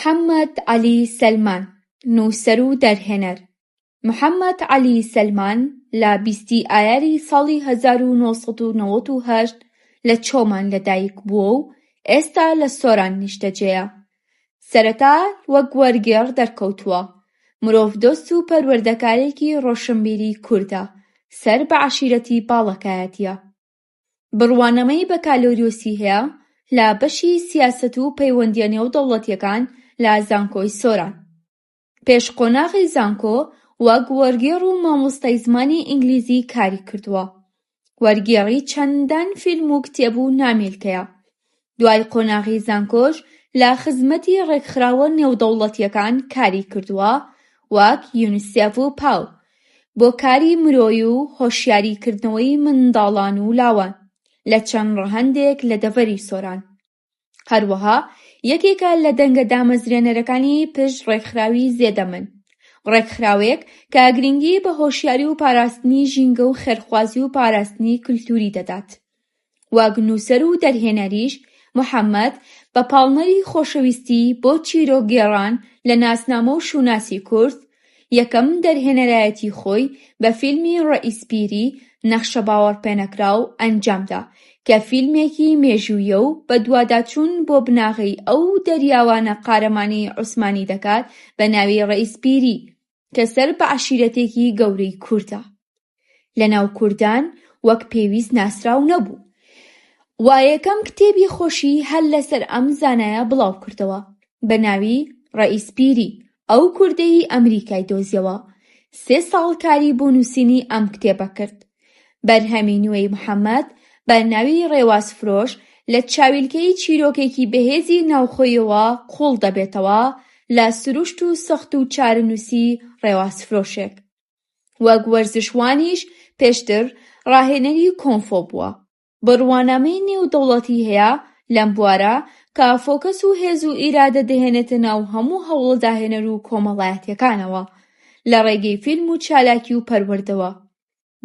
محەممەد عەلی سەلمان، نووسەر و دەرهێنەر. محەممەد عەلی سەلمان لە 20 ئایاری ساڵی 1998 لە چۆمان لەدایک بووە و ئێستا لە سۆران نیشتەجێیە. سەرەتا وەک وەرگێڕ دەرکەوتووە، مرۆڤدۆست و پەروەردەکارێکی ڕۆشنبیری کوردە، سەر بە عەشیرەتی باڵەکایەتیە. بڕوانەمەی بەکالۆریۆسی هەیە لە بەشی سیاسەت و پەیوەندیە نێودەوڵەتیەکان لە زانکۆی سۆران. پێش قۆناغی زانکۆ وەک وەرگێڕ و مامۆستای زمانی ئینگلیزی کاری کردووە. وەرگێڕی چەندان فیلم و کتێب و نامێلکەیە. دوای قۆناغی زانکۆش لە خزمەتی ڕێکخراوە نێودەوڵەتیەکان کاری کردووە، وەک یونیسێف و پاو، بۆ کاری مرۆیی و هۆشیاریکردنەوەی منداڵان و لاوان لە چەند ڕەهەندێک لە دەڤەری سۆران. هەروەها یەکێکە لە دەنگە دامەزرێنەرەکانی پشت ڕێکخراوی زێدەمن، ڕێکخراوێک کە گرنگی بە هۆشیاری و پاراستنی ژینگە و خێرخوازی و پاراستنی کلتوری دەدات. وەک نووسەر و دەرهێنەریش، محەممەد بە پاڵنەری خۆشەویستی بۆ چیرۆکگێڕان لە ناسنامە و شوناسی کورد، یەکەم دەرهێنەرایەتی خۆی بە فیلمی ڕەئیسپیری نەخشە باوەڕپێنەکراو ئەنجامدا، کە فیلمێکی مێژوویە و بە دوواداچوون بۆ بناغی ئەو دەریاوانە قارەمانی عوسمانی دەکات بە ناوی ڕەئیسپیری، کە سەر بە عەشیرەتێکی گەورەی کوردە. لەناو کوردان وەک پێویست ناسراو نەبوو. وا یەکەم کتێبی خۆشی هەر لەسەر ئەم زانایە بڵاو کردەوە بە ناوی ڕەئیسپیری، ئەو کوردەی ئەمریکای دۆزیەوە. 3 ساڵ کاری بۆ نووسینی ئەم کتێبە کرد. بەرهەمی نوێی محەممەد بە ناوی ڕێوازفرۆش لە چاویلکەی چیرۆکێکی بەهێزی ناوخۆییەوە قوڵ دەبێتەوە لە سروشت و سەخت و چارەنووسی ڕێوازفرۆشێک. وەک وەرزشوانیش پێشتر ڕاهێنەری کۆنفۆ بووە. بڕوانامەی نێودەوڵەتی هەیە لەم بوارە کە فۆکەس و هێز و ئیرادە دەهێنێتە ناو هەموو هەوڵداهێنەر و کۆمەڵایەتیەکانەوە لە ڕێگەی فیلم و چالاکی و پەروەردەوە.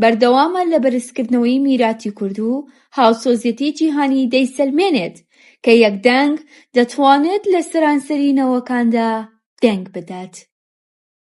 بەردەوامە لە بەرزکردنەوەی میراتی کورد و هاوسۆزیەتی جیهانی دەیسەلمێنێت کە یەکدەنگ دەتوانێت لە سەرانسەرینەوەکاندا دەنگ بدات.